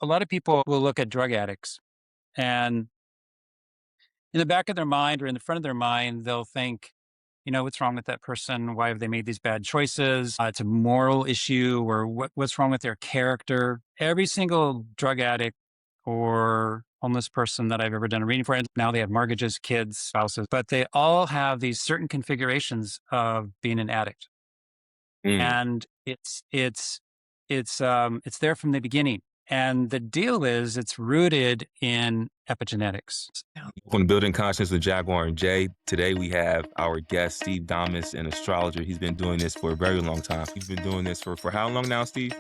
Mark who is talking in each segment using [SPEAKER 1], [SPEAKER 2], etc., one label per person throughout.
[SPEAKER 1] a lot of people will look at drug addicts and in the back of their mind or in the front of their mind, they'll think, what's wrong with that person? Why have they made these bad choices? It's a moral issue or what's wrong with their character? Every single drug addict or homeless person that I've ever done a reading for, and now they have mortgages, kids, spouses, but they all have these certain configurations of being an addict.
[SPEAKER 2] Mm.
[SPEAKER 1] And it's there from the beginning. And the deal is it's rooted in epigenetics.
[SPEAKER 2] On Building Conscience with Jaguar and Jay. Today we have our guest, Steve Dahmus, an astrologer. He's been doing this for a very long time. He's been doing this for how long now, Steve?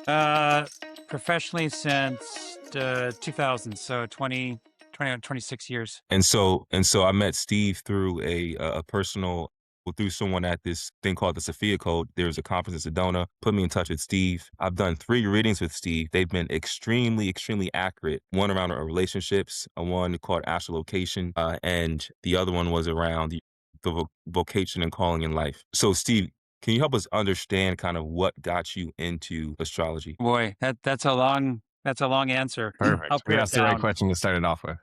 [SPEAKER 1] Professionally since 2000, so 26 years.
[SPEAKER 2] And so I met Steve through a personal, well, through someone at this thing called the Sophia Code. There's a conference in Sedona, put me in touch with Steve. I've done 3 readings with Steve. They've been extremely, extremely accurate. One around our relationships, one called astrolocation, and the other one was around the vocation and calling in life. So Steve, can you help us understand kind of what got you into astrology?
[SPEAKER 1] Boy, that's a long answer. I'll
[SPEAKER 3] Perfect. I mean,
[SPEAKER 1] pare it
[SPEAKER 3] that's the right
[SPEAKER 1] down.
[SPEAKER 3] question to start it off with.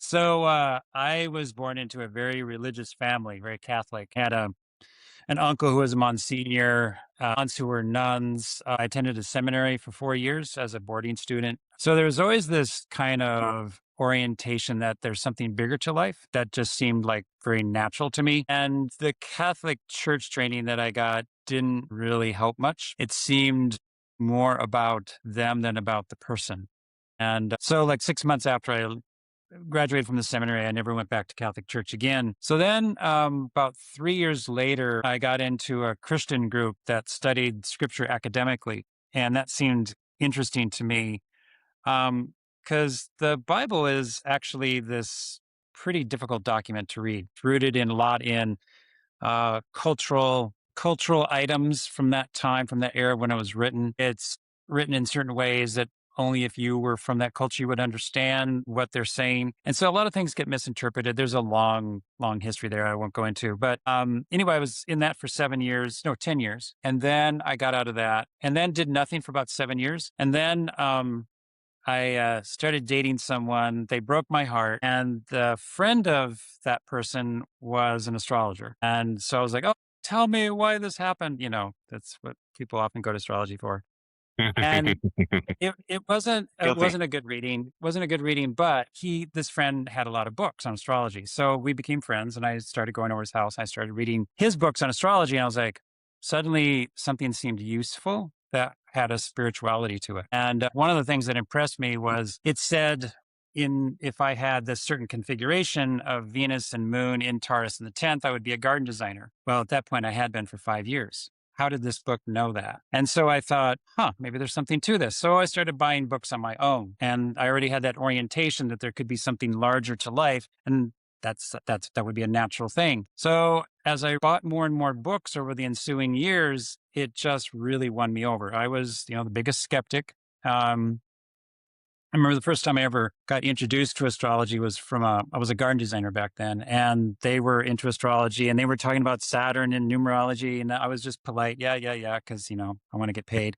[SPEAKER 1] So I was born into a very religious family, very Catholic. Had an uncle who was a Monsignor, aunts who were nuns. I attended a seminary for 4 years as a boarding student. So there was always this kind of orientation that there's something bigger to life that just seemed like very natural to me. And the Catholic church training that I got didn't really help much. It seemed more about them than about the person. And so like 6 months after I graduated from the seminary, I never went back to Catholic church again. So then about 3 years later, I got into a Christian group that studied scripture academically. And that seemed interesting to me because the Bible is actually this pretty difficult document to read. It's rooted in a lot in cultural items from that time, from that era when it was written. It's written in certain ways that only if you were from that culture you would understand what they're saying. And so a lot of things get misinterpreted. There's a long, long history there I won't go into. But anyway, I was in that for 10 years. And then I got out of that and then did nothing for about 7 years. And then I started dating someone. They broke my heart. And the friend of that person was an astrologer. And so I was like, oh, tell me why this happened. That's what people often go to astrology for. And it
[SPEAKER 2] Guilty.
[SPEAKER 1] wasn't a good reading. Wasn't a good reading, but this friend had a lot of books on astrology. So we became friends and I started going over his house. I started reading his books on astrology and I was like, suddenly something seemed useful that had a spirituality to it. And one of the things that impressed me was it said if I had this certain configuration of Venus and Moon in Taurus in the 10th, I would be a garden designer. Well, at that point I had been for 5 years. How did this book know that? And so I thought, maybe there's something to this. So I started buying books on my own. And I already had that orientation that there could be something larger to life. And that would be a natural thing. So as I bought more and more books over the ensuing years, it just really won me over. I was, the biggest skeptic. I remember the first time I ever got introduced to astrology was I was a garden designer back then, and they were into astrology and they were talking about Saturn and numerology. And I was just polite. Yeah. Cause I want to get paid.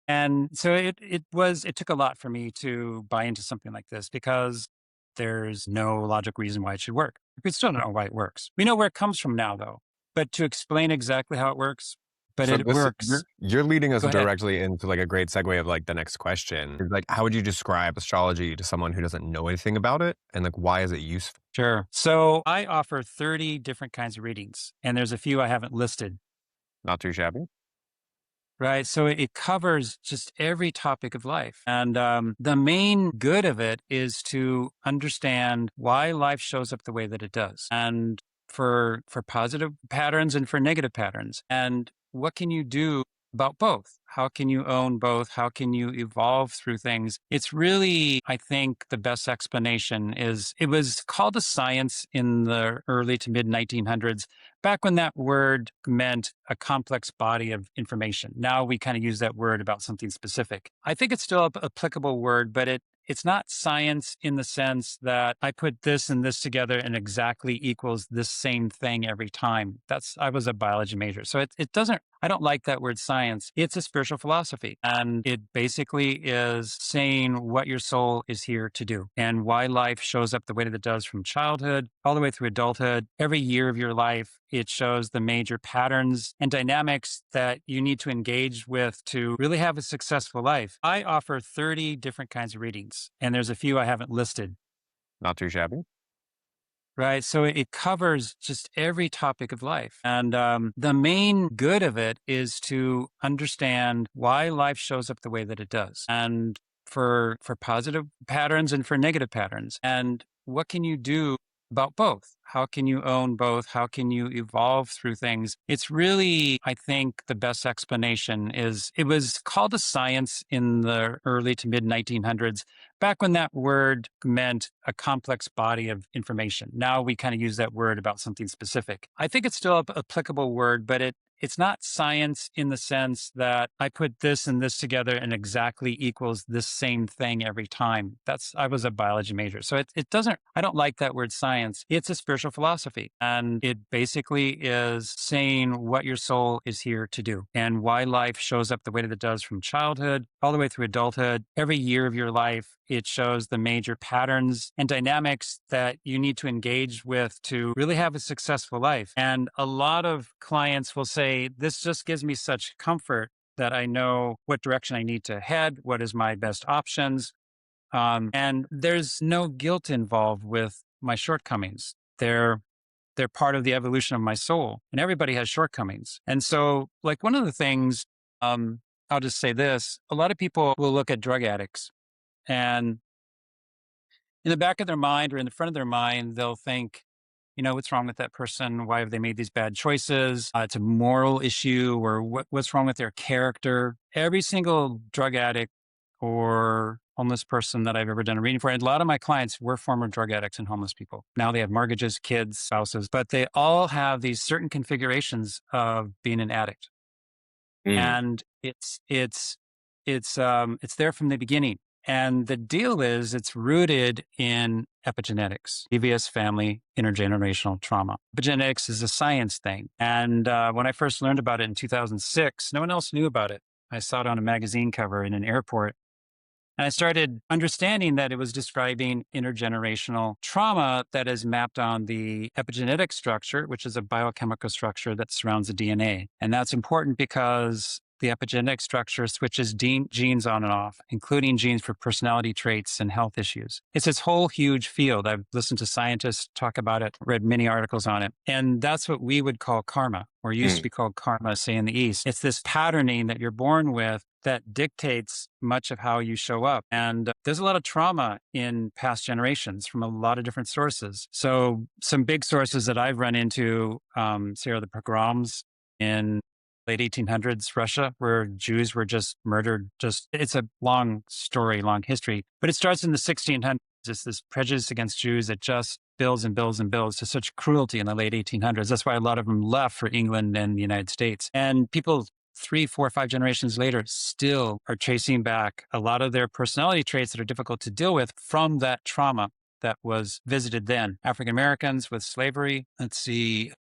[SPEAKER 1] And so it took a lot for me to buy into something like this because there's no logical reason why it should work. We still don't know why it works. We know where it comes from now though, but to explain exactly how it works, but
[SPEAKER 3] So
[SPEAKER 1] it
[SPEAKER 3] this
[SPEAKER 1] works.
[SPEAKER 3] you're leading us
[SPEAKER 1] Go ahead.
[SPEAKER 3] directly into like a great segue of like the next question. Like, how would you describe astrology to someone who doesn't know anything about it? And like, why is it useful?
[SPEAKER 1] Sure. So I offer 30 different kinds of readings, and there's a few I haven't listed,
[SPEAKER 3] Not too shabby.
[SPEAKER 1] right? So it covers just every topic of life. And the main good of it is to understand why life shows up the way that it does, and for positive patterns and for negative patterns. And what can you do about both? How can you own both? How can you evolve through things? It's really, I think, the best explanation is it was called a science in the early to mid 1900s, back when that word meant a complex body of information. Now we kind of use that word about something specific. I think it's still an applicable word, but it's not science in the sense that I put this and this together and exactly equals this same thing every time. I was a biology major. So it doesn't, I don't like that word science. It's a spiritual spiritual philosophy. And it basically is saying what your soul is here to do and why life shows up the way that it does from childhood all the way through adulthood. Every year of your life, it shows the major patterns and dynamics that you need to engage with to really have a successful life. I offer 30 different kinds of readings, and there's a few I haven't listed.
[SPEAKER 3] Not too shabby.
[SPEAKER 1] Right. So it covers just every topic of life. And the main good of it is to understand why life shows up the way that it does. And for positive patterns and for negative patterns. And what can you do about both? How can you own both? How can you evolve through things? It's really, I think, the best explanation is it was called a science in the early to mid 1900s, back when that word meant a complex body of information. Now we kind of use that word about something specific. I think it's still an applicable word, but it's not science in the sense that I put this and this together and exactly equals this same thing every time. I was a biology major. So it doesn't, I don't like that word science. It's a spiritual philosophy. And it basically is saying what your soul is here to do and why life shows up the way that it does from childhood all the way through adulthood. Every year of your life, it shows the major patterns and dynamics that you need to engage with to really have a successful life. And a lot of clients will say, this just gives me such comfort that I know what direction I need to head, what is my best options. And there's no guilt involved with my shortcomings. They're part of the evolution of my soul, and everybody has shortcomings. And so, like, one of the things, I'll just say this, a lot of people will look at drug addicts, and in the back of their mind or in the front of their mind, they'll think, what's wrong with that person? Why have they made these bad choices? It's a moral issue, or what's wrong with their character? Every single drug addict or homeless person that I've ever done a reading for, and a lot of my clients were former drug addicts and homeless people. Now they have mortgages, kids, spouses, but they all have these certain configurations of being an addict. And it's there from the beginning. And the deal is it's rooted in epigenetics, previous family intergenerational trauma. Epigenetics is a science thing. And when I first learned about it in 2006, no one else knew about it. I saw it on a magazine cover in an airport. And I started understanding that it was describing intergenerational trauma that is mapped on the epigenetic structure, which is a biochemical structure that surrounds the DNA. And that's important because the epigenetic structure switches genes on and off, including genes for personality traits and health issues. It's this whole huge field. I've listened to scientists talk about it, read many articles on it. And that's what we would call karma, or used to be called karma, say in the East. It's this patterning that you're born with that dictates much of how you show up. And there's a lot of trauma in past generations from a lot of different sources. So some big sources that I've run into, say, are the pogroms in late 1800s Russia, where Jews were just murdered. It's a long story, long history, but it starts in the 1600s. It's this prejudice against Jews that just builds and builds and builds to such cruelty in the late 1800s. That's why a lot of them left for England and the United States. And people 3, 4, 5 generations later still are chasing back a lot of their personality traits that are difficult to deal with from that trauma that was visited then. African Americans with slavery. Let's see.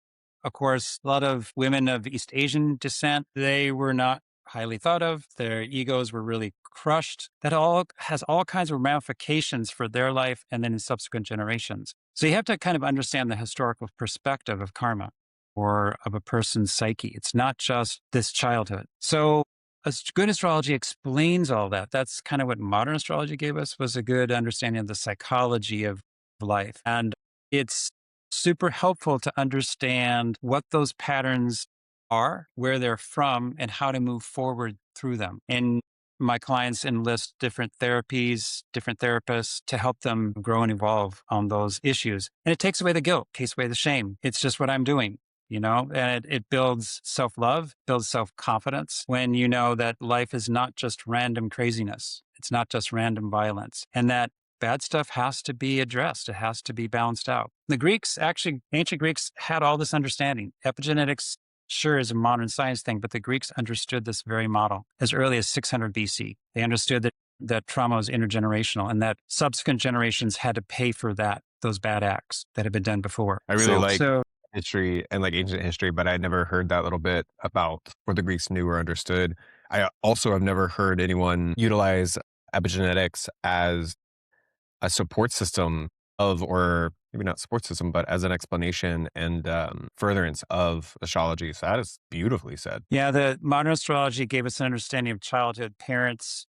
[SPEAKER 1] Of course, a lot of women of East Asian descent, they were not highly thought of. Their egos were really crushed. That all has all kinds of ramifications for their life and then in subsequent generations. So you have to kind of understand the historical perspective of karma or of a person's psyche. It's not just this childhood. So a good astrology explains all that. That's kind of what modern astrology gave us, was a good understanding of the psychology of life. And it's super helpful to understand what those patterns are, where they're from, and how to move forward through them. And my clients enlist different therapies, different therapists to help them grow and evolve on those issues. And it takes away the guilt, takes away the shame. It's just what I'm doing. And it builds self-love, builds self-confidence when you know that life is not just random craziness. It's not just random violence, and that bad stuff has to be addressed. It has to be balanced out. The Greeks, actually, ancient Greeks had all this understanding. Epigenetics sure is a modern science thing, but the Greeks understood this very model as early as 600 BC. They understood that trauma was intergenerational and that subsequent generations had to pay for those bad acts that had been done before.
[SPEAKER 3] I really like history and like ancient history, but I never heard that little bit about what the Greeks knew or understood. I also have never heard anyone utilize epigenetics as a support system of, or maybe not support system, but as an explanation and furtherance of astrology. So that is beautifully said.
[SPEAKER 1] Yeah, the modern astrology gave us an understanding of childhood, parents,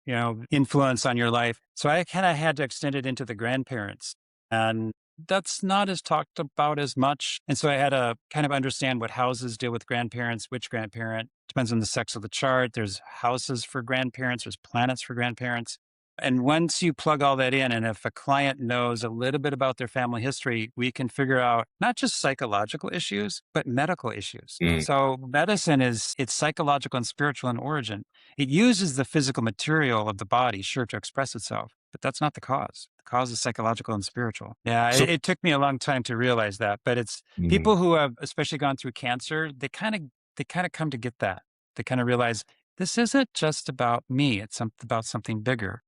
[SPEAKER 1] influence on your life. So I kind of had to extend it into the grandparents. And that's not as talked about as much. And so I had to kind of understand what houses deal with grandparents, which grandparent depends on the sex of the chart. There's houses for grandparents, there's planets for grandparents. And once you plug all that in, and if a client knows a little bit about their family history, we can figure out not just psychological issues, but medical issues.
[SPEAKER 2] Mm.
[SPEAKER 1] So medicine it's psychological and spiritual in origin. It uses the physical material of the body, sure, to express itself, but that's not the cause. The cause is psychological and spiritual. Yeah,
[SPEAKER 2] So,
[SPEAKER 1] it took me a long time to realize that, but it's
[SPEAKER 2] mhm.
[SPEAKER 1] people who have especially gone through cancer, they kind of come to get that. They kind of realize this isn't just about me, it's about something bigger.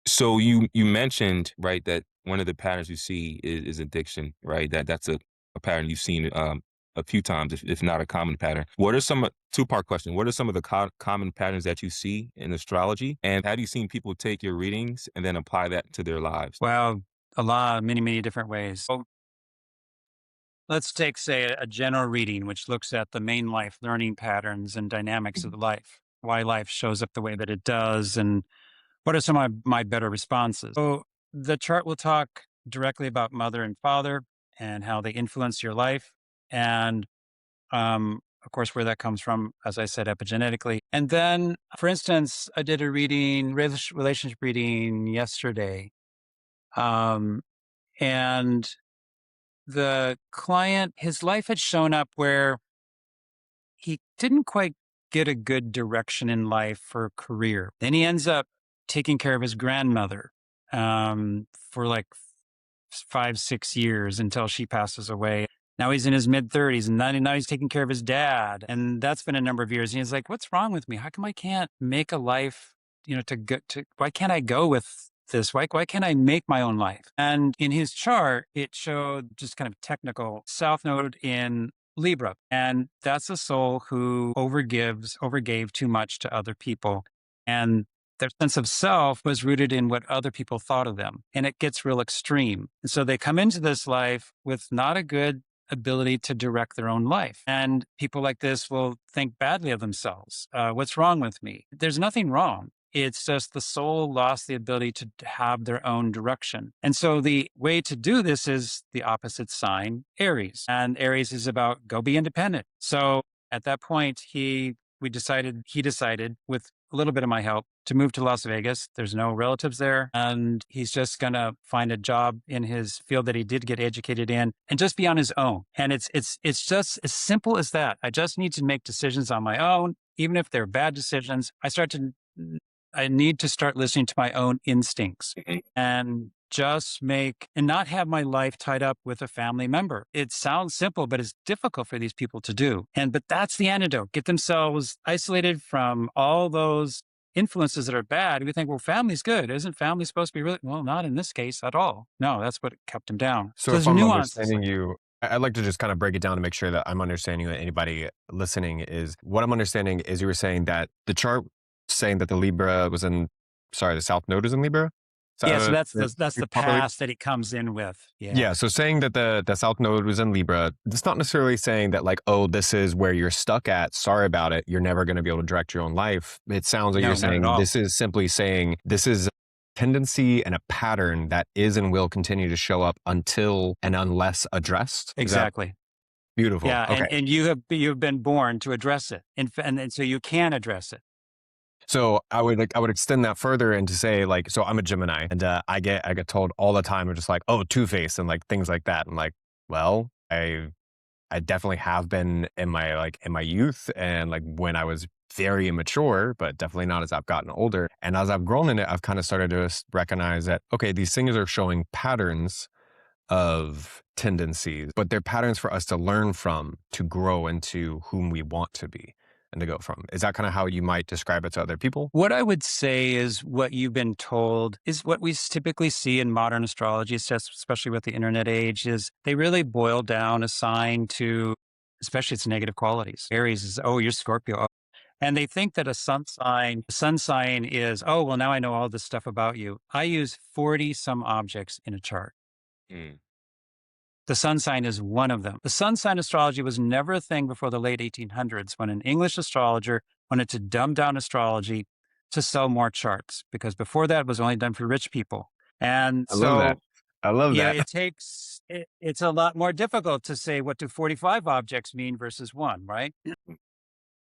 [SPEAKER 2] So you mentioned, right, that one of the patterns you see is addiction, right? That's a pattern you've seen a few times, if not a common pattern. What are some two-part question? What are some of the common patterns that you see in astrology, and have you seen people take your readings and then apply that to their lives?
[SPEAKER 1] Well, a lot, many different ways. So let's take, say, a general reading, which looks at the main life learning patterns and dynamics of the life, why life shows up the way that it does, and what are some of my better responses. So the chart will talk directly about mother and father and how they influence your life. And of course, where that comes from, as I said, epigenetically. And then, for instance, I did a relationship reading yesterday. Um, and the client, his life had shown up where he didn't quite get a good direction in life for career. Then he ends up taking care of his grandmother for like 5, 6 years until she passes away. Now he's in his mid 30s, and now he's taking care of his dad. And that's been a number of years. And he's like, what's wrong with me? How come I can't make a life, why can't I go with this? Why can't I make my own life? And in his chart, it showed just kind of technical South Node in Libra. And that's a soul who overgave too much to other people. And their sense of self was rooted in what other people thought of them. And it gets real extreme. And so they come into this life with not a good ability to direct their own life. And people like this will think badly of themselves. What's wrong with me? There's nothing wrong. It's just the soul lost the ability to have their own direction. And so the way to do this is the opposite sign, Aries. And Aries is about go be independent. So at that point, he decided with a little bit of my help to move to Las Vegas. There's no relatives there. And he's just going to find a job in his field that he did get educated in and just be on his own. And it's just as simple as that. I just need to make decisions on my own, even if they're bad decisions. I need to start listening to my own instincts
[SPEAKER 2] Mhm.
[SPEAKER 1] and and not have my life tied up with a family member. It sounds simple, but it's difficult for these people to do. But that's the antidote. Get themselves isolated from all those influences that are bad. We think, well, family's good. Isn't family supposed to be really? Well, not in this case at all. No, that's what kept him down.
[SPEAKER 3] So
[SPEAKER 1] So
[SPEAKER 3] if
[SPEAKER 1] there's
[SPEAKER 3] I'm
[SPEAKER 1] nuances
[SPEAKER 3] understanding
[SPEAKER 1] like that.
[SPEAKER 3] you, I'd like to just kind of break it down to make sure that I'm understanding that anybody listening is what I'm understanding is you were saying that the chart saying that the Libra was in, sorry, the South Node is in Libra.
[SPEAKER 1] Yeah, so that's
[SPEAKER 3] Did
[SPEAKER 1] that's
[SPEAKER 3] I
[SPEAKER 1] the
[SPEAKER 3] properly?
[SPEAKER 1] past that it comes in with. Yeah.
[SPEAKER 3] Yeah, so saying that the South Node was in Libra, it's not necessarily saying that like, oh, this is where you're stuck at. Sorry about it. You're never going to be able to direct your own life. It sounds like you're
[SPEAKER 1] No, not at
[SPEAKER 3] saying
[SPEAKER 1] all.
[SPEAKER 3] this is simply saying this is a tendency and a pattern that is and will continue to show up until and unless addressed. Is that
[SPEAKER 1] Exactly.
[SPEAKER 3] beautiful?
[SPEAKER 1] Yeah,
[SPEAKER 3] Okay.
[SPEAKER 1] and you've been born to address it, and so you can address it.
[SPEAKER 3] So I would extend that further and to say like, so I'm a Gemini and I get told all the time, I'm just like, oh, Two-Face and like things like that. I'm like, well, I definitely have been in my youth and like when I was very immature, but definitely not as I've gotten older. And as I've grown in it, I've kind of started to recognize that, okay, these things are showing patterns of tendencies, but they're patterns for us to learn from to grow into whom we want to be and to go from. Is that kind of how you might describe it to other people?
[SPEAKER 1] What I would say is what you've been told is what we typically see in modern astrology, especially with the internet age, is they really boil down a sign to, especially its negative qualities. Aries is, oh, you're Scorpio. And they think that a sun sign is, oh, well, now I know all this stuff about you. I use 40 some objects in a chart.
[SPEAKER 2] Mm.
[SPEAKER 1] The sun sign is one of them. The sun sign astrology was never a thing before the late 1800s when an English astrologer wanted to dumb down astrology to sell more charts, because before that it was only done for rich people. And
[SPEAKER 3] I love that.
[SPEAKER 1] so,
[SPEAKER 3] I love
[SPEAKER 1] yeah,
[SPEAKER 3] that.
[SPEAKER 1] it's a lot more difficult to say what do 45 objects mean versus one, right?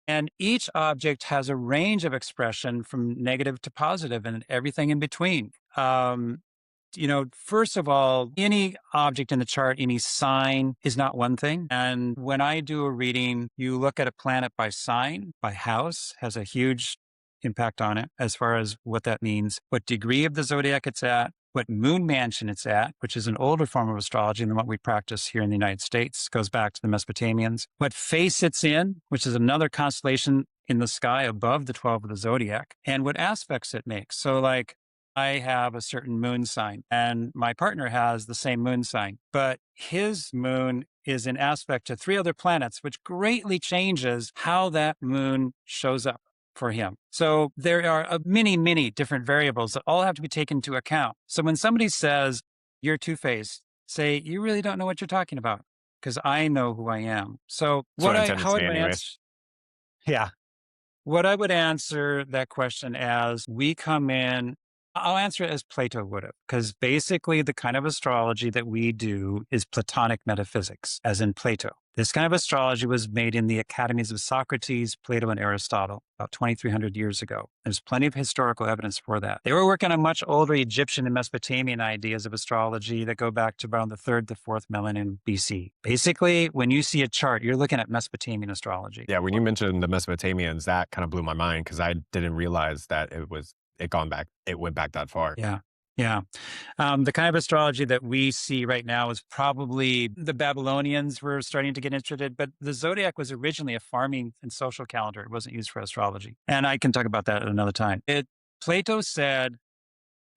[SPEAKER 1] And each object has a range of expression from negative to positive and everything in between. First of all, any object in the chart, any sign is not one thing. And when I do a reading, you look at a planet by sign, by house, has a huge impact on it as far as what that means, what degree of the zodiac it's at, what moon mansion it's at, which is an older form of astrology than what we practice here in the United States, goes back to the Mesopotamians, what phase it's in, which is another constellation in the sky above the 12 of the zodiac, and what aspects it makes. So like, I have a certain moon sign and my partner has the same moon sign, but his moon is in aspect to 3 other planets, which greatly changes how that moon shows up for him. So there are many, many different variables that all have to be taken into account. So when somebody says you're two-faced, say, you really don't know what you're talking about, because I know who I am. So
[SPEAKER 3] That's what I intend to
[SPEAKER 1] how
[SPEAKER 3] say
[SPEAKER 1] would I
[SPEAKER 3] anyways.
[SPEAKER 1] answer? Yeah. What I would answer that question as we come in, I'll answer it as Plato would have, because basically the kind of astrology that we do is Platonic metaphysics, as in Plato. This kind of astrology was made in the academies of Socrates, Plato, and Aristotle about 2,300 years ago. There's plenty of historical evidence for that. They were working on much older Egyptian and Mesopotamian ideas of astrology that go back to around the 3rd to 4th millennium BC. Basically, when you see a chart, you're looking at Mesopotamian astrology.
[SPEAKER 3] Yeah, when you mentioned the Mesopotamians, that kind of blew my mind because I didn't realize that it went back that far.
[SPEAKER 1] Yeah. Yeah. The kind of astrology that we see right now is probably the Babylonians were starting to get interested, but the zodiac was originally a farming and social calendar. It wasn't used for astrology. And I can talk about that at another time. Plato said,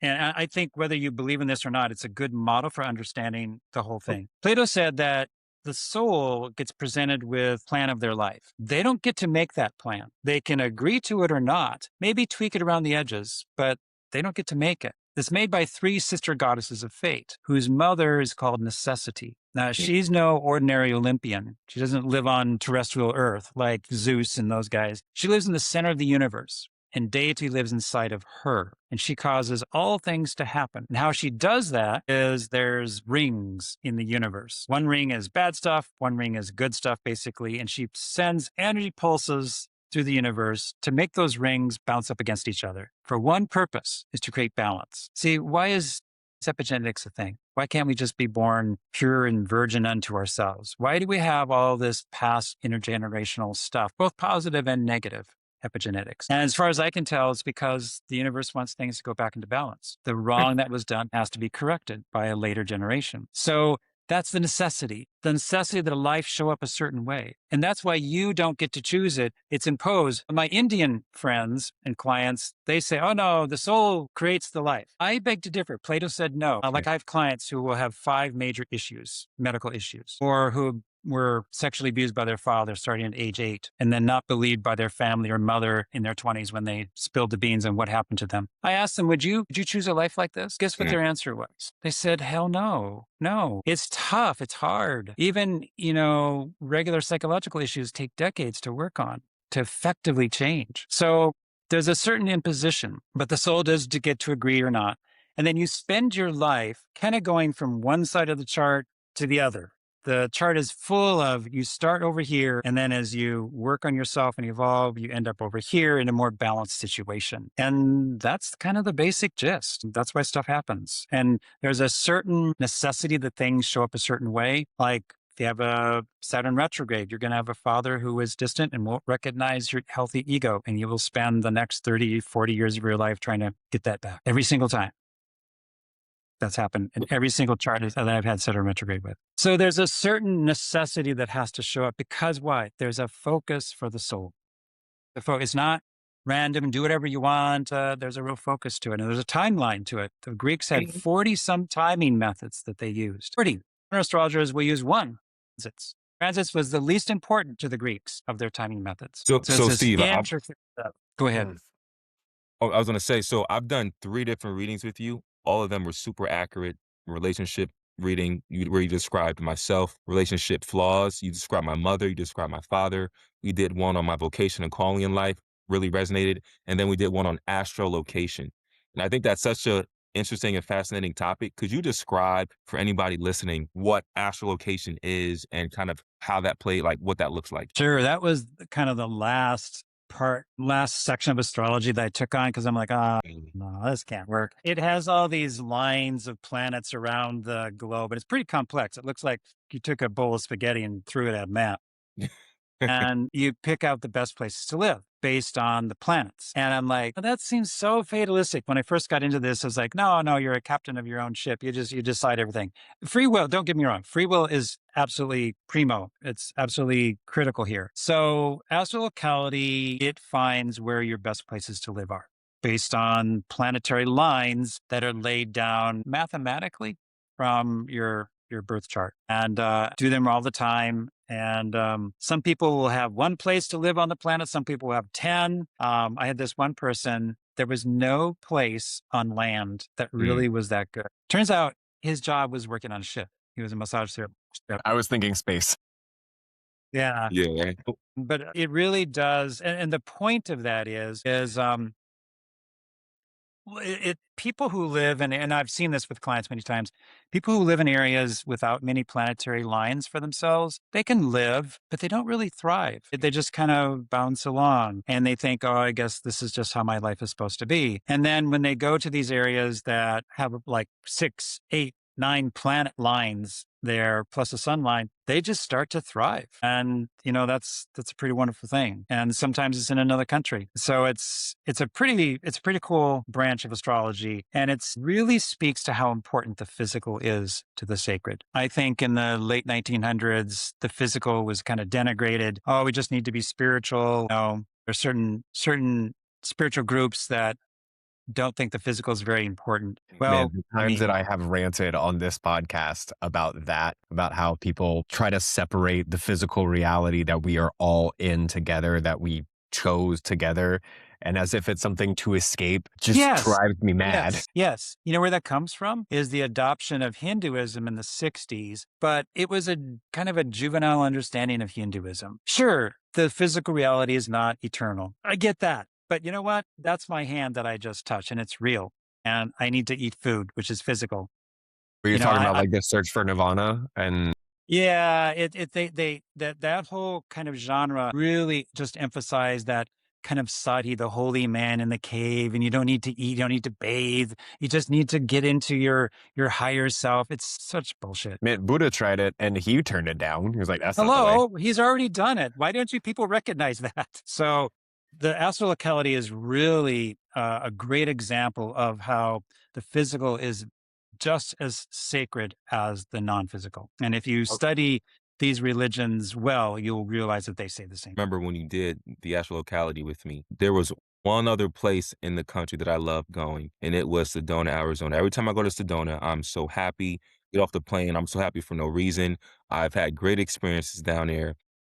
[SPEAKER 1] and I think whether you believe in this or not, it's a good model for understanding the whole thing. Plato said that the soul gets presented with plan of their life. They don't get to make that plan. They can agree to it or not, maybe tweak it around the edges, but they don't get to make it. It's made by 3 sister goddesses of fate, whose mother is called Necessity. Now, she's no ordinary Olympian. She doesn't live on terrestrial Earth like Zeus and those guys. She lives in the center of the universe, and deity lives inside of her, and she causes all things to happen. And how she does that is there's rings in the universe. One ring is bad stuff, one ring is good stuff, basically, and she sends energy pulses through the universe to make those rings bounce up against each other. For one purpose is to create balance. See, why is epigenetics a thing? Why can't we just be born pure and virgin unto ourselves? Why do we have all this past intergenerational stuff, both positive and negative epigenetics? And as far as I can tell, it's because the universe wants things to go back into balance. The wrong that was done has to be corrected by a later generation. So that's the necessity that a life show up a certain way. And that's why you don't get to choose it. It's imposed. My Indian friends and clients, they say, oh no, the soul creates the life. I beg to differ. Plato said no. Like I have clients who will have 5 major issues, medical issues, or who were sexually abused by their father starting at age 8 and then not believed by their family or mother in their 20s when they spilled the beans on what happened to them. I asked them, would you choose a life like this? Guess what their answer was? They said, hell no. No, it's tough. It's hard. Even, regular psychological issues take decades to work on to effectively change. So there's a certain imposition, but the soul does to get to agree or not. And then you spend your life kind of going from one side of the chart to the other. The chart is full of, you start over here, and then as you work on yourself and evolve, you end up over here in a more balanced situation. And that's kind of the basic gist. That's why stuff happens. And there's a certain necessity that things show up a certain way. Like if you have a Saturn retrograde, you're going to have a father who is distant and won't recognize your healthy ego. And you will spend the next 30, 40 years of your life trying to get that back every single time. That's happened in every single chart that I've had Saturn retrograde with. So there's a certain necessity that has to show up because why? There's a focus for the soul. The focus is not random, do whatever you want. There's a real focus to it. And there's a timeline to it. The Greeks had 40 some timing methods that they used. 40. Astrologers will use one. It's Transits was the least important to the Greeks of their timing methods.
[SPEAKER 2] So,
[SPEAKER 1] So it's
[SPEAKER 2] so
[SPEAKER 1] this
[SPEAKER 2] Steve,
[SPEAKER 1] intricate stuff. Go ahead.
[SPEAKER 2] oh, I was gonna say, so I've done 3 different readings with you. All of them were super accurate. Relationship reading, where you described myself, relationship flaws. You described my mother. You described my father. We did one on my vocation and calling in life, really resonated. And then we did one on astrolocation. And I think that's such a interesting and fascinating topic. Could you describe for anybody listening what astrolocation is and kind of how that played, like what that looks like?
[SPEAKER 1] Sure. That was kind of the last section of astrology that I took on because I'm like, no, this can't work. It has all these lines of planets around the globe, and it's pretty complex. It looks like you took a bowl of spaghetti and threw it at a map. And you pick out the best places to live based on the planets. And I'm like, "Oh, that seems so fatalistic." When I first got into this, I was like, no, you're a captain of your own ship. You decide everything. Free will, don't get me wrong. Free will is absolutely primo. It's absolutely critical here. So astrolocality, it finds where your best places to live are based on planetary lines that are laid down mathematically from your birth chart, and do them all the time. And some people will have one place to live on the planet. Some people will have 10. I had this one person, there was no place on land that
[SPEAKER 2] Mm.
[SPEAKER 1] really was that good. Turns out his job was working on a ship. He was a massage therapist.
[SPEAKER 3] I was thinking space.
[SPEAKER 1] Yeah.
[SPEAKER 2] Yeah.
[SPEAKER 1] But it really does. And the point of that is well, people who live and I've seen this with clients many times, people who live in areas without many planetary lines for themselves, they can live, but they don't really thrive. They just kind of bounce along and they think, oh, I guess this is just how my life is supposed to be. And then when they go to these areas that have like 6, 8, 9 planet lines there plus a sun line, they just start to thrive. And that's a pretty wonderful thing. And sometimes it's in another country. So it's a pretty cool branch of astrology. And it's really speaks to how important the physical is to the sacred. I think in the late 1900s, the physical was kind of denigrated. Oh, we just need to be spiritual. There's certain spiritual groups that don't think the physical is very important.
[SPEAKER 3] Man,
[SPEAKER 1] Well,
[SPEAKER 3] the
[SPEAKER 1] I
[SPEAKER 3] times that
[SPEAKER 1] mean,
[SPEAKER 3] I have ranted on this podcast about that, about how people try to separate the physical reality that we are all in together, that we chose together, and as if it's something to escape, just
[SPEAKER 1] yes.
[SPEAKER 3] drives me mad.
[SPEAKER 1] Yes. You know where that comes from? Is the adoption of Hinduism in the 60s, but it was a kind of a juvenile understanding of Hinduism. Sure, the physical reality is not eternal. I get that. But you know what? That's my hand that I just touched and it's real. And I need to eat food, which is physical.
[SPEAKER 3] Were you
[SPEAKER 1] You know,
[SPEAKER 3] talking about
[SPEAKER 1] I
[SPEAKER 3] like the search for nirvana? And
[SPEAKER 1] yeah, that whole kind of genre really just emphasized that kind of sati, the holy man in the cave, and you don't need to eat, you don't need to bathe, you just need to get into your higher self. It's such bullshit.
[SPEAKER 3] man, Buddha tried it and he turned it down. He was like, that's not the way.
[SPEAKER 1] Hello, he's already done it. Why don't you people recognize that? So the astral locality is really a great example of how the physical is just as sacred as the non-physical. And if you study these religions well, you'll realize that they say the same.
[SPEAKER 2] Remember when you did the actual locality with me, there was one other place in the country that I loved going, and it was Sedona, Arizona. Every time I go to Sedona, I'm so happy. Get off the plane, I'm so happy for no reason. I've had great experiences down there.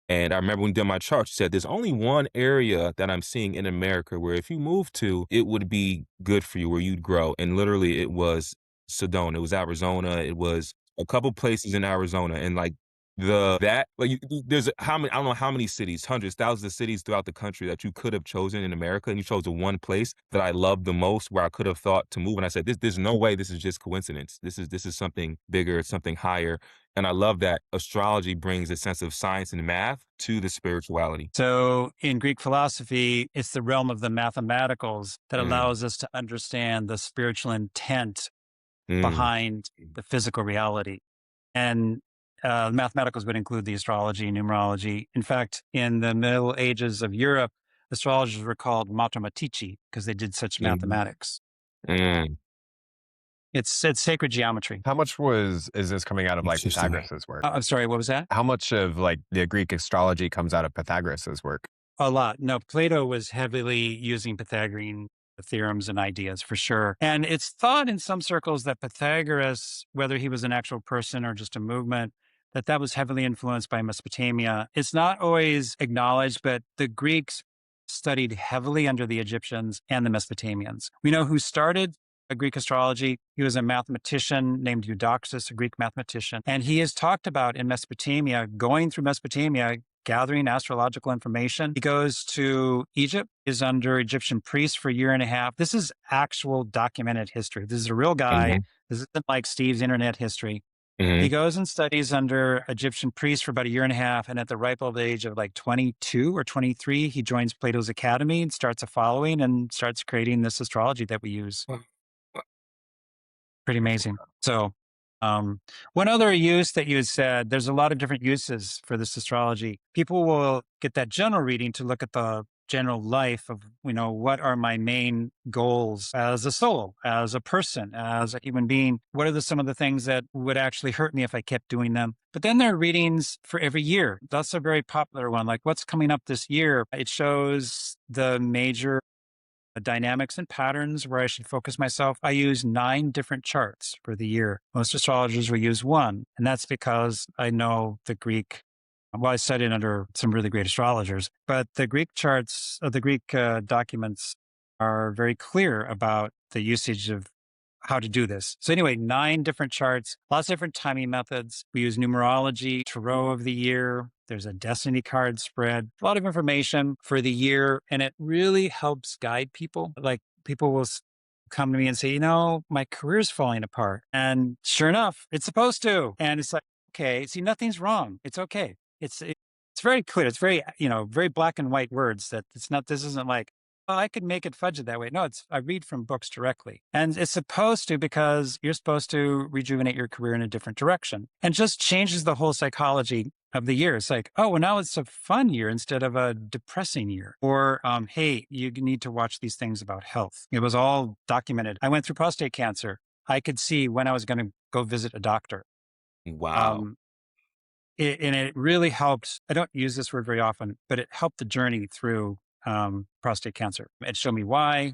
[SPEAKER 2] And I remember when you did my chart, you said there's only one area that I'm seeing in America where if you move to, it would be good for you, where you'd grow. And literally it was Sedona, it was Arizona, it was a couple places in Arizona. And like there's how many, I don't know how many cities, hundreds, thousands of cities throughout the country that you could have chosen in America, and you chose the one place that I loved the most, where I could have thought to move. And I said, there's no way this is just coincidence. This is something bigger, it's something higher. And I love that astrology brings a sense of science and math to the spirituality.
[SPEAKER 1] So in Greek philosophy, it's the realm of the mathematicals that
[SPEAKER 2] Mm,
[SPEAKER 1] allows us to understand the spiritual intent
[SPEAKER 2] mm,
[SPEAKER 1] behind the physical reality. And mathematicals would include the astrology, numerology. In fact, in the Middle Ages of Europe, astrologers were called mathematici because they did such
[SPEAKER 2] mm,
[SPEAKER 1] mathematics.
[SPEAKER 2] mm.
[SPEAKER 1] It's sacred geometry.
[SPEAKER 3] How much is this coming out of like
[SPEAKER 2] Interesting.
[SPEAKER 3] Pythagoras's work?
[SPEAKER 1] I'm sorry, what was that?
[SPEAKER 3] How much of like the Greek astrology comes out of Pythagoras's work?
[SPEAKER 1] A lot. No, Plato was heavily using Pythagorean theorems and ideas for sure. And it's thought in some circles that Pythagoras, whether he was an actual person or just a movement, that was heavily influenced by Mesopotamia. It's not always acknowledged, but the Greeks studied heavily under the Egyptians and the Mesopotamians. We know who started Greek astrology. He was a mathematician named Eudoxus, a Greek mathematician. And he is talked about in Mesopotamia, going through Mesopotamia, gathering astrological information. He goes to Egypt, is under Egyptian priests for a year and a half. This is actual documented history. This is a real guy. This isn't like Steve's internet history. He goes and studies under Egyptian priests for about a year and a half. And at the ripe old age of like 22 or 23, he joins Plato's Academy and starts a following and starts creating this astrology that we use. Pretty amazing. So, one other use that you had said, there's a lot of different uses for this astrology. People will get that general reading to look at the general life of, what are my main goals as a soul, as a person, as a human being? What are some of the things that would actually hurt me if I kept doing them? But then there are readings for every year. That's a very popular one. Like what's coming up this year? It shows the major dynamics and patterns where I should focus myself. I use 9 different charts for the year. Most astrologers will use one. And that's because I know the Greek. Well, I studied under some really great astrologers, but the Greek charts, the Greek documents are very clear about the usage of how to do this. So anyway, 9 different charts, lots of different timing methods. We use numerology, tarot of the year. There's a destiny card spread, a lot of information for the year. And it really helps guide people. Like people will come to me and say, my career's falling apart. And sure enough, it's supposed to. And it's like, okay, see, nothing's wrong. It's okay. It's very clear. It's very, very black and white words that this isn't like, oh, I could make it fudge it that way. No, I read from books directly. And it's supposed to, because you're supposed to rejuvenate your career in a different direction, and just changes the whole psychology of the year. It's like, oh, well, now it's a fun year instead of a depressing year. Or, hey, you need to watch these things about health. It was all documented. I went through prostate cancer. I could see when I was going to go visit a doctor.
[SPEAKER 2] Wow.
[SPEAKER 1] And it really helped. I don't use this word very often, but it helped the journey through prostate cancer. It showed me why.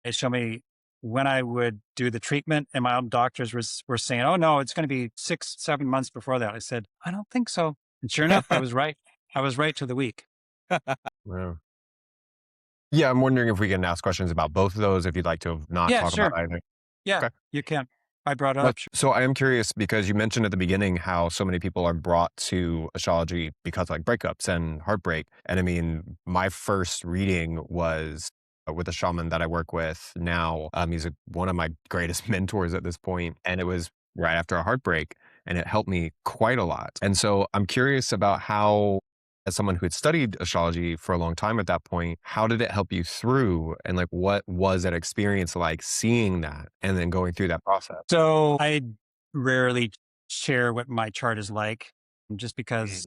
[SPEAKER 1] It showed me when I would do the treatment, and my own doctors were saying, oh no, it's going to be 6-7 months before that. I said, I don't think so. And sure enough, I was right. I was right to the week.
[SPEAKER 3] Wow. Yeah, I'm wondering if we can ask questions about both of those, if you'd like to not
[SPEAKER 1] Yeah,
[SPEAKER 3] talk
[SPEAKER 1] sure.
[SPEAKER 3] about either.
[SPEAKER 1] Yeah,
[SPEAKER 3] Okay.
[SPEAKER 1] you can. I brought it up.
[SPEAKER 3] So I am curious, because you mentioned at the beginning how so many people are brought to astrology because like breakups and heartbreak. And I mean, my first reading was with a shaman that I work with now. He's one of my greatest mentors at this point, and it was right after a heartbreak, and it helped me quite a lot. And so I'm curious about how, as someone who had studied astrology for a long time at that point, how did it help you through? And like, what was that experience like, seeing that and then going through that process?
[SPEAKER 1] So I rarely share what my chart is like, just because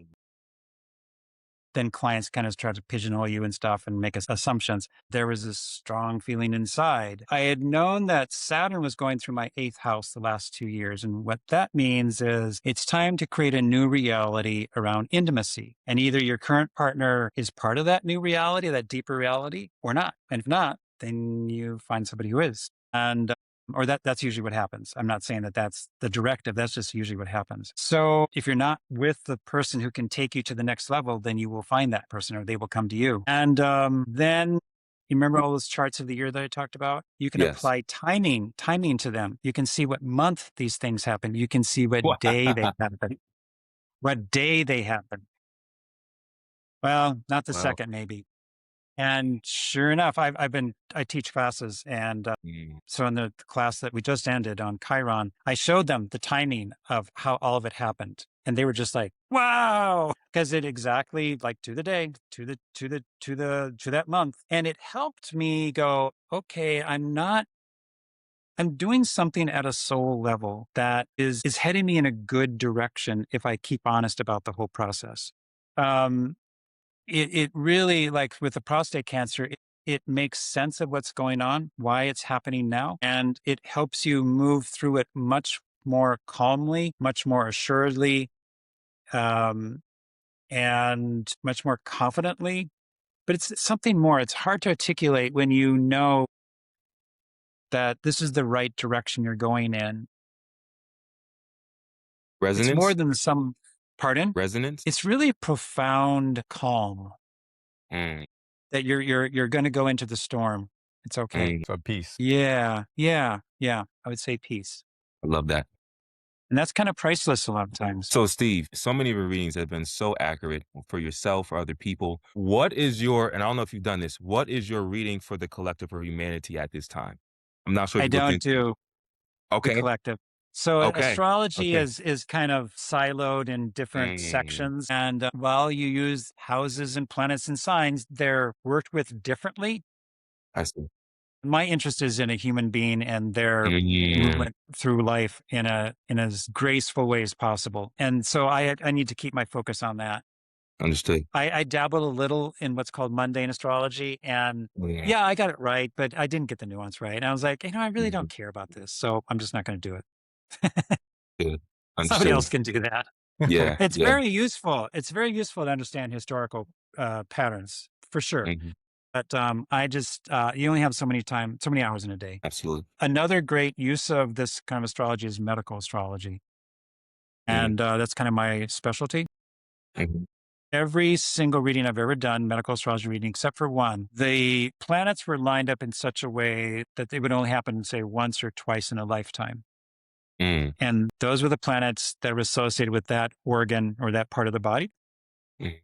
[SPEAKER 1] then clients kind of try to pigeonhole you and stuff and make assumptions. There was this strong feeling inside. I had known that Saturn was going through my 8th house the last 2 years. And what that means is it's time to create a new reality around intimacy. And either your current partner is part of that new reality, that deeper reality, or not. And if not, then you find somebody who is. And or that's usually what happens. I'm not saying that that's the directive. That's just usually what happens. So if you're not with the person who can take you to the next level, then you will find that person, or they will come to you. And then you remember all those charts of the year that I talked about? You can
[SPEAKER 2] Yes.
[SPEAKER 1] apply timing to them. You can see what month these things happen. You can see what day they happen. What day they happen. Well, not the
[SPEAKER 2] Wow.
[SPEAKER 1] second, maybe. And sure enough, I teach classes, and so in the class that we just ended on Chiron, I showed them the timing of how all of it happened, and they were just like, "Wow!" Because it exactly, like, to the day, to that month, and it helped me go, "Okay, I'm doing something at a soul level that is heading me in a good direction if I keep honest about the whole process." It really, like with the prostate cancer, it makes sense of what's going on, why it's happening now, and it helps you move through it much more calmly, much more assuredly, and much more confidently. But it's something more. It's hard to articulate when you know that this is the right direction you're going in. It's more
[SPEAKER 2] Resonance?
[SPEAKER 1] than some. Pardon?
[SPEAKER 2] Resonance?
[SPEAKER 1] It's really profound calm
[SPEAKER 2] Mm,
[SPEAKER 1] that you're going to go into the storm. It's okay.
[SPEAKER 2] mm,
[SPEAKER 3] So peace.
[SPEAKER 1] Yeah, yeah, yeah. I would say peace.
[SPEAKER 2] I love that.
[SPEAKER 1] And that's kind of priceless a lot of times.
[SPEAKER 2] So, Steve, so many of your readings have been so accurate for yourself or other people. What is your, and I don't know if you've done this, what is your reading for the collective or humanity at this time? I'm not sure if
[SPEAKER 1] I
[SPEAKER 2] you looked
[SPEAKER 1] don't
[SPEAKER 2] into.
[SPEAKER 1] do the
[SPEAKER 2] Okay.
[SPEAKER 1] collective. So
[SPEAKER 2] Okay.
[SPEAKER 1] astrology
[SPEAKER 2] Okay.
[SPEAKER 1] is kind of siloed in different
[SPEAKER 2] Mm,
[SPEAKER 1] sections. And while you use houses and planets and signs, they're worked with differently.
[SPEAKER 2] I see.
[SPEAKER 1] My interest is in a human being and their
[SPEAKER 2] Mm,
[SPEAKER 1] movement through life in as graceful way as possible. And so I need to keep my focus on that.
[SPEAKER 2] understood.
[SPEAKER 1] I dabbled a little in what's called mundane astrology, and
[SPEAKER 2] Yeah.
[SPEAKER 1] yeah, I got it right, but I didn't get the nuance right. And I was like, I really
[SPEAKER 2] Mhm.
[SPEAKER 1] don't care about this, so I'm just not going to do it.
[SPEAKER 2] Good.
[SPEAKER 1] Somebody
[SPEAKER 2] Understood.
[SPEAKER 1] else can do that.
[SPEAKER 2] Yeah.
[SPEAKER 1] It's
[SPEAKER 2] Yeah.
[SPEAKER 1] very useful. It's very useful to understand historical patterns for sure.
[SPEAKER 2] Mhm.
[SPEAKER 1] But I just you only have so many hours in a day.
[SPEAKER 2] Absolutely.
[SPEAKER 1] Another great use of this kind of astrology is medical astrology,
[SPEAKER 2] Mm,
[SPEAKER 1] and that's kind of my specialty.
[SPEAKER 2] mhm,
[SPEAKER 1] Every single reading I've ever done, medical astrology reading, except for one, the planets were lined up in such a way that they would only happen, say, once or twice in a lifetime.
[SPEAKER 2] mm,
[SPEAKER 1] And those were the planets that were associated with that organ or that part of the body.
[SPEAKER 2] mm,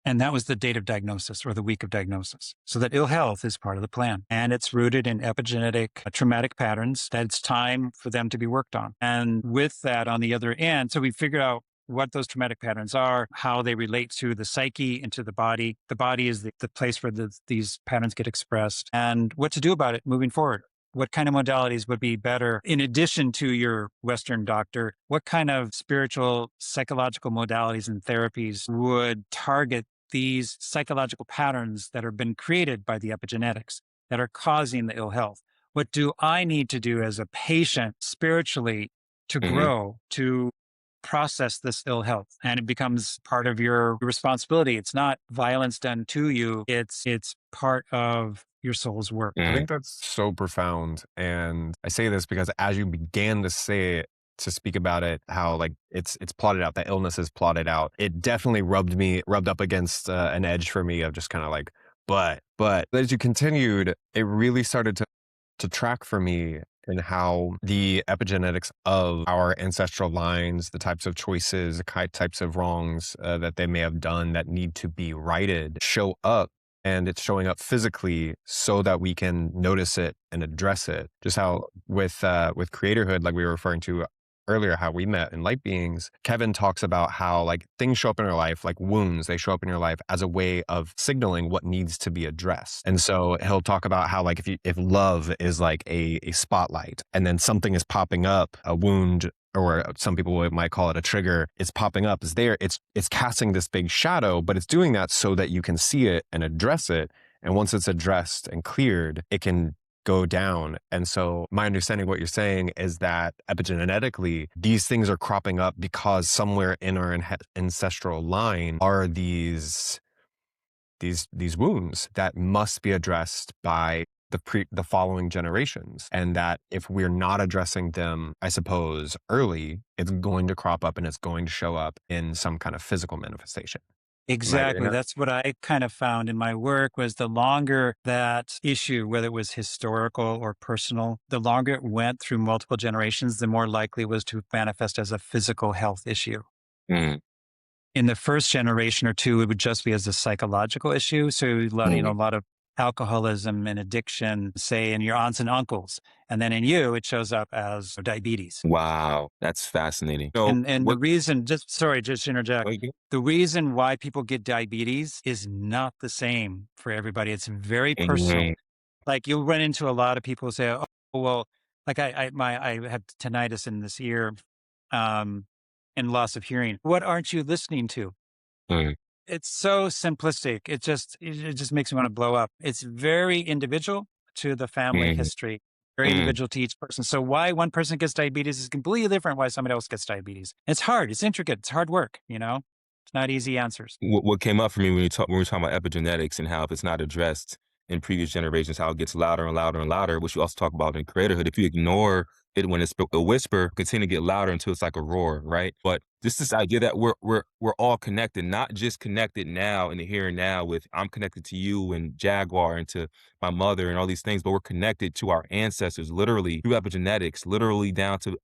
[SPEAKER 1] And that was the date of diagnosis or the week of diagnosis. So that ill health is part of the plan. And it's rooted in epigenetic traumatic patterns that it's time for them to be worked on. And with that on the other end, so we figured out what those traumatic patterns are, how they relate to the psyche and to the body. The body is the place where these patterns get expressed and what to do about it moving forward. What kind of modalities would be better in addition to your Western doctor? What kind of spiritual, psychological modalities and therapies would target these psychological patterns that have been created by the epigenetics that are causing the ill health? What do I need to do as a patient spiritually to
[SPEAKER 2] mhm,
[SPEAKER 1] grow, to process this ill health? And it becomes part of your responsibility. It's not violence done to you. It's part of your soul's work.
[SPEAKER 3] I
[SPEAKER 2] mm,
[SPEAKER 3] think that's so profound. And I say this because as you began to say it, to speak about it, how like it's plotted out, the illness is plotted out. It definitely rubbed up against an edge for me of just kind of like, but as you continued, it really started to track for me in how the epigenetics of our ancestral lines, the types of choices, the types of wrongs that they may have done that need to be righted, show up. And it's showing up physically so that we can notice it and address it. Just how with creatorhood, like we were referring to earlier, how we met in Light Beings, Kevin talks about how like things show up in your life, like wounds, they show up in your life as a way of signaling what needs to be addressed. And so he'll talk about how like if love is like a spotlight and then something is popping up, a wound, or some people might call it a trigger, it's popping up, it's there, it's casting this big shadow, but it's doing that so that you can see it and address it. And once it's addressed and cleared, it can go down. And so my understanding of what you're saying is that epigenetically, these things are cropping up because somewhere in our ancestral line are these wounds that must be addressed by the following generations, and that if we're not addressing them, I suppose early, it's going to crop up and it's going to show up in some kind of physical manifestation. Am I getting
[SPEAKER 1] Exactly.
[SPEAKER 3] that?
[SPEAKER 1] That's what I kind of found in my work was the longer that issue, whether it was historical or personal, the longer it went through multiple generations, the more likely it was to manifest as a physical health issue.
[SPEAKER 2] mm,
[SPEAKER 1] In the first generation or two, it would just be as a psychological issue. So, a
[SPEAKER 2] mm.
[SPEAKER 1] lot of alcoholism and addiction, say in your aunts and uncles. And then in you, it shows up as diabetes.
[SPEAKER 2] Wow. That's fascinating. So,
[SPEAKER 1] And the
[SPEAKER 2] what,
[SPEAKER 1] reason, just to interject,
[SPEAKER 2] what you-
[SPEAKER 1] the reason why people get diabetes is not the same for everybody. It's very personal.
[SPEAKER 2] mm,
[SPEAKER 1] Like you'll run into a lot of people who say, "Oh, well, like I have tinnitus in this ear, um, and loss of hearing. What aren't you listening to?"
[SPEAKER 2] mm,
[SPEAKER 1] It's so simplistic. It just makes me want to blow up. It's very individual to the family
[SPEAKER 2] mm,
[SPEAKER 1] history, very
[SPEAKER 2] mm.
[SPEAKER 1] individual to each person. So why one person gets diabetes is completely different why somebody else gets diabetes. It's hard. It's intricate. It's hard work, It's not easy answers.
[SPEAKER 2] What came up for me when we were talking about epigenetics and how if it's not addressed in previous generations, how it gets louder and louder and louder, which you also talk about in creatorhood. If you ignore it when it's a whisper, continue to get louder until it's like a roar, right? But just this idea that we're all connected, not just connected now in the here and now with I'm connected to you and Jaguar and to my mother and all these things, but we're connected to our ancestors, literally through epigenetics, literally down to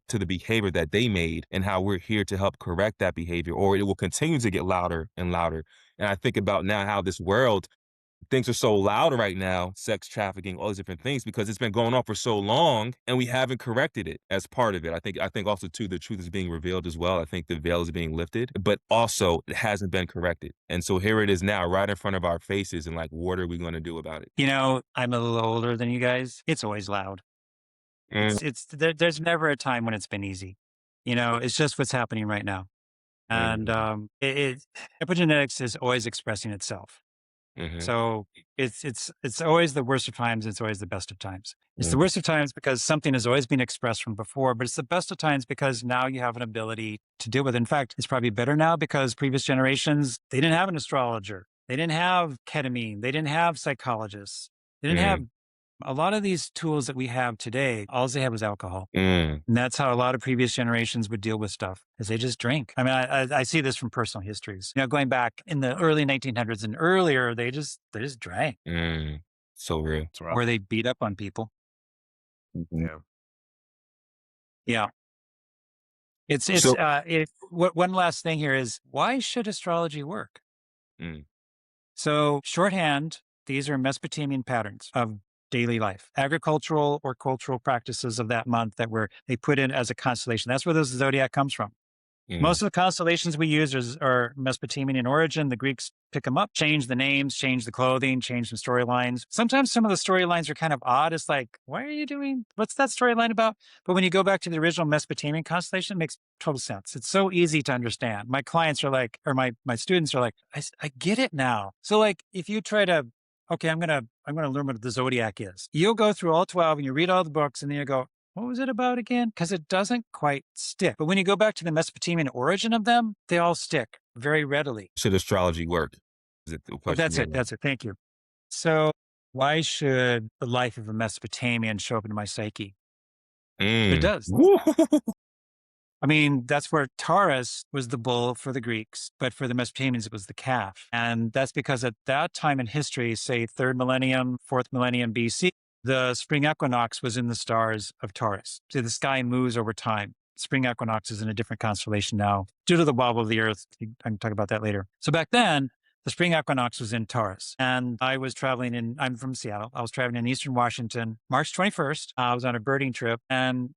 [SPEAKER 2] the behavior that they made and how we're here to help correct that behavior, or it will continue to get louder and louder. And I think about now how this world, things are so loud right now, sex trafficking, all these different things, because it's been going on for so long and we haven't corrected it as part of it. I think also too, the truth is being revealed as well. I think the veil is being lifted, but also it hasn't been corrected. And so here it is now right in front of our faces, and like, what are we going to do about it?
[SPEAKER 1] You know, I'm a little older than you guys. It's always loud.
[SPEAKER 2] Mm,
[SPEAKER 1] There's never a time when it's been easy. You know, it's just what's happening right now. And
[SPEAKER 2] mm,
[SPEAKER 1] epigenetics is always expressing itself.
[SPEAKER 2] mhm,
[SPEAKER 1] So it's always the worst of times. It's always the best of times. It's the
[SPEAKER 2] mm,
[SPEAKER 1] worst of times because something has always been expressed from before, but it's the best of times because now you have an ability to deal with it. In fact, it's probably better now because previous generations, they didn't have an astrologer. They didn't have ketamine. They didn't have psychologists. They didn't have
[SPEAKER 2] mm,
[SPEAKER 1] a lot of these tools that we have today. All they had was alcohol.
[SPEAKER 2] mm,
[SPEAKER 1] And that's how a lot of previous generations would deal with stuff, is they just drink. I mean, I see this from personal histories. You know, going back in the early 1900s and earlier, they just drank,
[SPEAKER 2] mm. So real.
[SPEAKER 3] It's rough.
[SPEAKER 1] or they beat up on people.
[SPEAKER 2] Mhm.
[SPEAKER 3] Yeah.
[SPEAKER 1] Yeah,
[SPEAKER 2] So,
[SPEAKER 1] one last thing here is, why should astrology work?
[SPEAKER 2] mm,
[SPEAKER 1] So shorthand, these are Mesopotamian patterns of daily life, agricultural or cultural practices of that month that they put in as a constellation. That's where the zodiac comes from.
[SPEAKER 2] mm,
[SPEAKER 1] Most of the constellations we use are Mesopotamian in origin. The Greeks pick them up, change the names, change the clothing, change some storylines. Sometimes some of the storylines are kind of odd. It's like, why are you doing, what's that storyline about? But when you go back to the original Mesopotamian constellation, it makes total sense. It's so easy to understand. My clients are like, or my students are like, I get it now. So like, if you try to, okay, I'm going to learn what the zodiac is. You'll go through all 12 and you read all the books and then you go, what was it about again? Because it doesn't quite stick. But when you go back to the Mesopotamian origin of them, they all stick very readily.
[SPEAKER 2] should astrology work? Is it the
[SPEAKER 1] Oh,
[SPEAKER 2] question
[SPEAKER 1] that's
[SPEAKER 2] here?
[SPEAKER 1] it. That's it. Thank you. So, why should the life of a Mesopotamian show up in my psyche? But it
[SPEAKER 2] Mm.
[SPEAKER 1] does.
[SPEAKER 2] Woo.
[SPEAKER 1] I mean, that's where Taurus was the bull for the Greeks, but for the Mesopotamians, it was the calf. And that's because at that time in history, say third millennium, fourth millennium BC, the spring equinox was in the stars of Taurus. So the sky moves over time. Spring equinox is in a different constellation now due to the wobble of the earth. I can talk about that later. So back then, the spring equinox was in Taurus. And I'm from Seattle. I was traveling in Eastern Washington, March 21st. I was on a birding trip and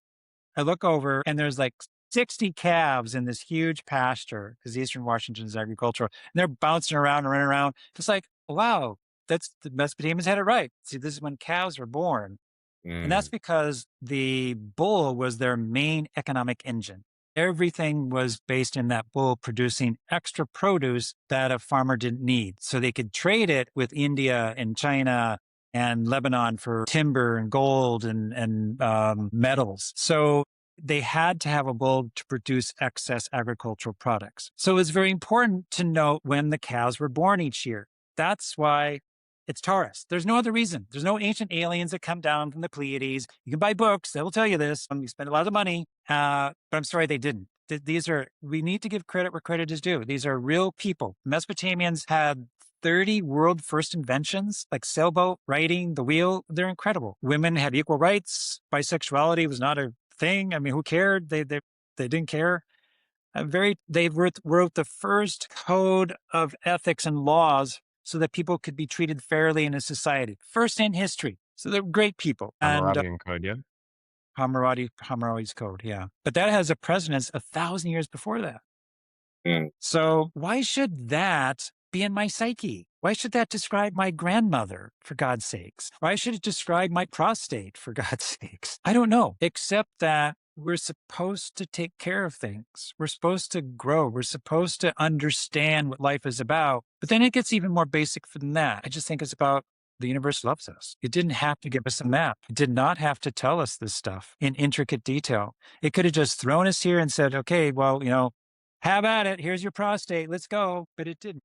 [SPEAKER 1] I look over and there's like 60 calves in this huge pasture because Eastern Washington is agricultural. And they're bouncing around and running around. It's like, wow, that's the Mesopotamians had it right. See, this is when calves were born. And that's
[SPEAKER 2] Mm,
[SPEAKER 1] because the bull was their main economic engine. Everything was based in that bull producing extra produce that a farmer didn't need. So they could trade it with India and China and Lebanon for timber and gold and metals. So they had to have a bull to produce excess agricultural products. So it's very important to note when the cows were born each year. That's why it's Taurus. There's no other reason. There's no ancient aliens that come down from the Pleiades. You can buy books. They will tell you this. You spend a lot of money. But I'm sorry, they didn't. We need to give credit where credit is due. These are real people. Mesopotamians had 30 world first inventions like sailboat, writing, the wheel. They're incredible. Women had equal rights. Bisexuality was not a thing. I mean, who cared? They didn't care. They wrote the first code of ethics and laws so that people could be treated fairly in a society. First in history. So they're great people. And
[SPEAKER 3] Hammurabian Code, yeah.
[SPEAKER 1] Hammurabi's code, yeah. But that has a precedence 1,000 years before that.
[SPEAKER 2] mm,
[SPEAKER 1] So why should that be in my psyche? Why should that describe my grandmother, for God's sakes? Why should it describe my prostate, for God's sakes? I don't know, except that we're supposed to take care of things. We're supposed to grow. We're supposed to understand what life is about. But then it gets even more basic than that. I just think it's about the universe loves us. It didn't have to give us a map. It did not have to tell us this stuff in intricate detail. It could have just thrown us here and said, okay, well, have at it. Here's your prostate. Let's go. But it didn't.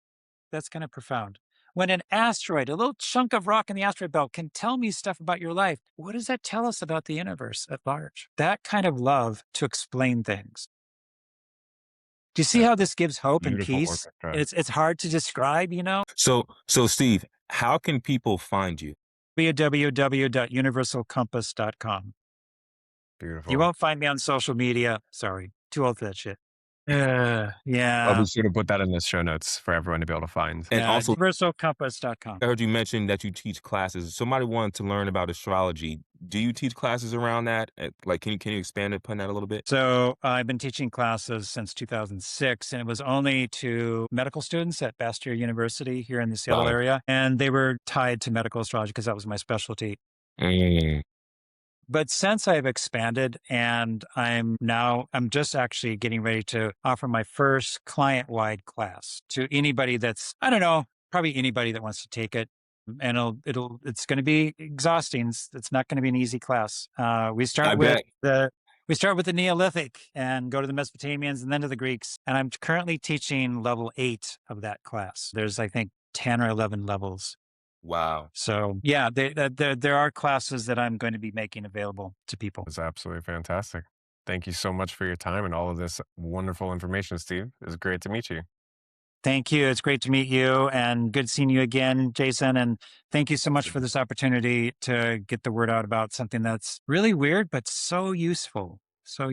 [SPEAKER 1] That's kind of profound. when an asteroid, a little chunk of rock in the asteroid belt, can tell me stuff about your life, what does that tell us about the universe at large? That kind of love to explain things. Do you see
[SPEAKER 3] Yeah.
[SPEAKER 1] how this gives hope and
[SPEAKER 3] Beautiful
[SPEAKER 1] peace?
[SPEAKER 3] orchestra.
[SPEAKER 1] It's hard to describe, you know?
[SPEAKER 2] So Steve, how can people find you?
[SPEAKER 1] www.universalcompass.com.
[SPEAKER 3] Beautiful.
[SPEAKER 1] You won't find me on social media. Sorry, too old for that shit.
[SPEAKER 3] I'll
[SPEAKER 1] Yeah.
[SPEAKER 3] be sure to put that in the show notes for everyone to be able to find.
[SPEAKER 2] And
[SPEAKER 1] Yeah,
[SPEAKER 2] also,
[SPEAKER 1] universalcompass.com.
[SPEAKER 2] I heard you mention that you teach classes. Somebody wanted to learn about astrology. Do you teach classes around that? Like, can you expand upon that a little bit?
[SPEAKER 1] So I've been teaching classes since 2006, and it was only to medical students at Bastyr University here in the Seattle
[SPEAKER 2] Wow.
[SPEAKER 1] area. And they were tied to medical astrology because that was my specialty.
[SPEAKER 2] Mm.
[SPEAKER 1] But since I've expanded and I'm just actually getting ready to offer my first client-wide class to anybody that's, I don't know, probably anybody that wants to take it. And it's going to be exhausting. It's not going to be an easy class. We
[SPEAKER 2] I
[SPEAKER 1] start
[SPEAKER 2] bet.
[SPEAKER 1] we start with the Neolithic and go to the Mesopotamians and then to the Greeks. And I'm currently teaching level 8 of that class. There's, I think, 10 or 11 levels.
[SPEAKER 2] Wow.
[SPEAKER 1] So yeah, there are classes that I'm going to be making available to people.
[SPEAKER 3] It's absolutely fantastic. Thank you so much for your time and all of this wonderful information, Steve. It was great to meet you.
[SPEAKER 1] Thank you. It's great to meet you and good seeing you again, Jason. And thank you so much for this opportunity to get the word out about something that's really weird, but so useful. So